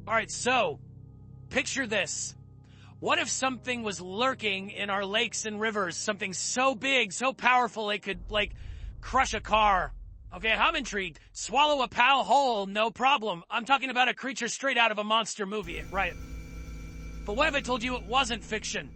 Alright, so, picture this. What if something was lurking in our lakes and rivers? Something so big, so powerful it could, crush a car. Okay, I'm intrigued. Swallow a pal whole, no problem. I'm talking about a creature straight out of a monster movie, right? But what if I told you it wasn't fiction?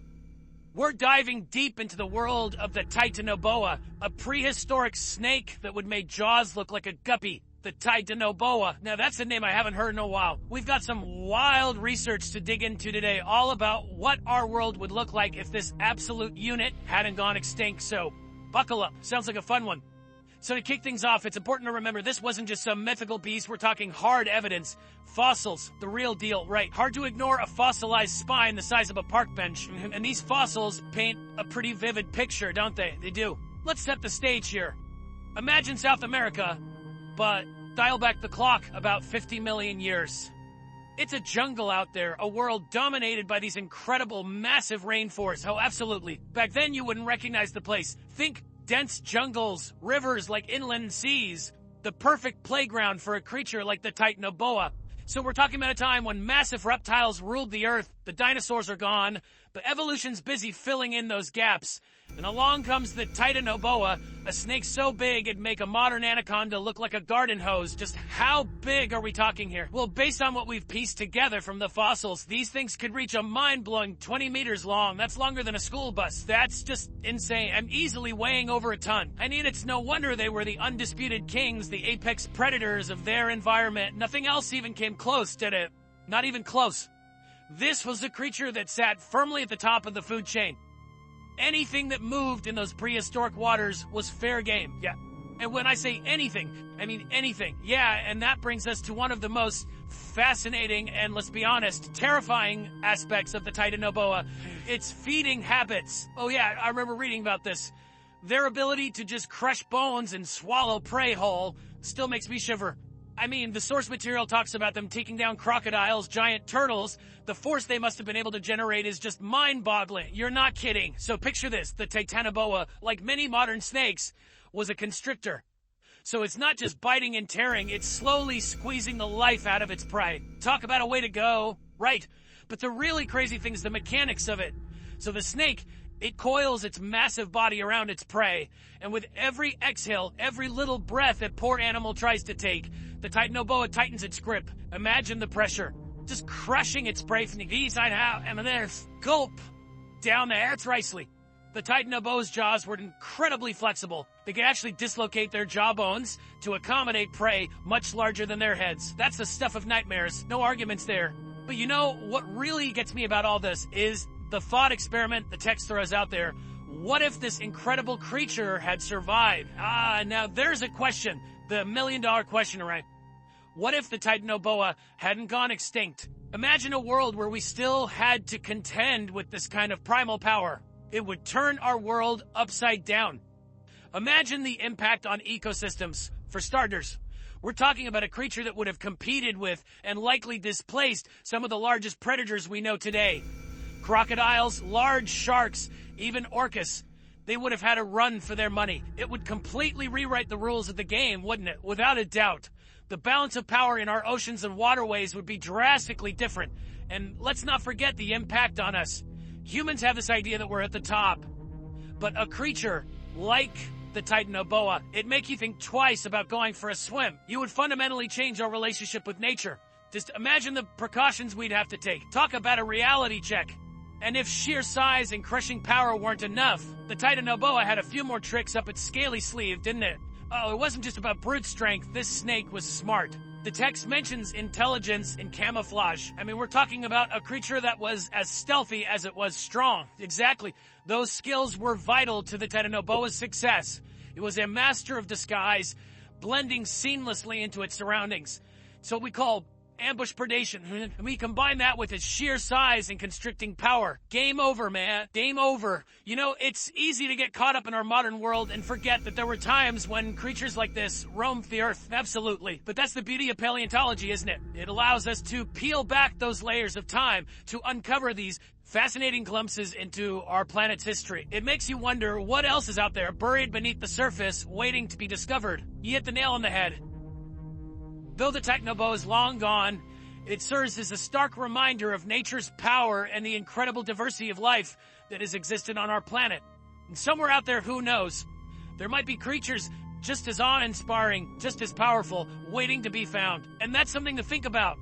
We're diving deep into the world of the Titanoboa, a prehistoric snake that would make jaws look like a guppy. The Titanoboa. Now that's a name I haven't heard in a while. We've got some wild research to dig into today, all about what our world would look like if this absolute unit hadn't gone extinct, so buckle up. Sounds like a fun one. So to kick things off, it's important to remember this wasn't just some mythical beast. We're talking hard evidence. Fossils, the real deal, right? Hard to ignore a fossilized spine the size of a park bench. And these fossils paint a pretty vivid picture, don't they? They do. Let's set the stage here. Imagine South America, but dial back the clock about 50 million years. It's a jungle out there, a world dominated by these incredible, massive rainforests. Oh, absolutely. Back then, you wouldn't recognize the place. Think dense jungles, rivers like inland seas, the perfect playground for a creature like the Titanoboa. So we're talking about a time when massive reptiles ruled the earth, the dinosaurs are gone, but evolution's busy filling in those gaps. And along comes the Titanoboa, a snake so big it'd make a modern anaconda look like a garden hose. Just how big are we talking here? Well, based on what we've pieced together from the fossils, these things could reach a mind-blowing 20 meters long. That's longer than a school bus. That's just insane. I'm easily weighing over a ton. I mean, it's no wonder they were the undisputed kings, the apex predators of their environment. Nothing else even came close, did it? Not even close. This was the creature that sat firmly at the top of the food chain. Anything that moved in those prehistoric waters was fair game, yeah. And when I say anything, I mean anything. Yeah, and that brings us to one of the most fascinating and, let's be honest, terrifying aspects of the Titanoboa. Its feeding habits. Oh yeah, I remember reading about this. Their ability to just crush bones and swallow prey whole still makes me shiver. I mean, the source material talks about them taking down crocodiles, giant turtles. The force they must have been able to generate is just mind-boggling. You're not kidding. So picture this. The Titanoboa, like many modern snakes, was a constrictor. So it's not just biting and tearing, it's slowly squeezing the life out of its prey. Talk about a way to go. Right. But the really crazy thing is the mechanics of it. So the snake, it coils its massive body around its prey, and with every exhale, every little breath that poor animal tries to take, the Titanoboa tightens its grip. Imagine the pressure. Just crushing its prey from the inside out, and then gulp down there. It's ricely. The Titanoboa's jaws were incredibly flexible. They could actually dislocate their jaw bones to accommodate prey much larger than their heads. That's the stuff of nightmares. No arguments there. But you know, what really gets me about all this is the thought experiment the text throws out there. What if this incredible creature had survived? Now there's a question. The million-dollar question, right? What if the Titanoboa hadn't gone extinct? Imagine a world where we still had to contend with this kind of primal power. It would turn our world upside down. Imagine the impact on ecosystems. For starters, we're talking about a creature that would have competed with and likely displaced some of the largest predators we know today. Crocodiles, large sharks, even orcas. They would have had a run for their money. It would completely rewrite the rules of the game, wouldn't it? Without a doubt. The balance of power in our oceans and waterways would be drastically different. And let's not forget the impact on us. Humans have this idea that we're at the top. But a creature like the Titanoboa, it'd make you think twice about going for a swim. You would fundamentally change our relationship with nature. Just imagine the precautions we'd have to take. Talk about a reality check. And if sheer size and crushing power weren't enough, the Titanoboa had a few more tricks up its scaly sleeve, didn't it? Oh, it wasn't just about brute strength. This snake was smart. The text mentions intelligence and camouflage. I mean, we're talking about a creature that was as stealthy as it was strong. Exactly. Those skills were vital to the Titanoboa's success. It was a master of disguise, blending seamlessly into its surroundings. It's what we call ambush predation. And we combine that with its sheer size and constricting power. Game over, man. Game over. You know, it's easy to get caught up in our modern world and forget that there were times when creatures like this roamed the earth. Absolutely. But that's the beauty of paleontology, isn't it? It allows us to peel back those layers of time to uncover these fascinating glimpses into our planet's history. It makes you wonder what else is out there buried beneath the surface waiting to be discovered. You hit the nail on the head. Though the Titanoboa is long gone, It serves as a stark reminder of nature's power and the incredible diversity of life that has existed on our planet. And somewhere out there, who knows, there might be creatures just as awe-inspiring, just as powerful, waiting to be found. And that's something to think about.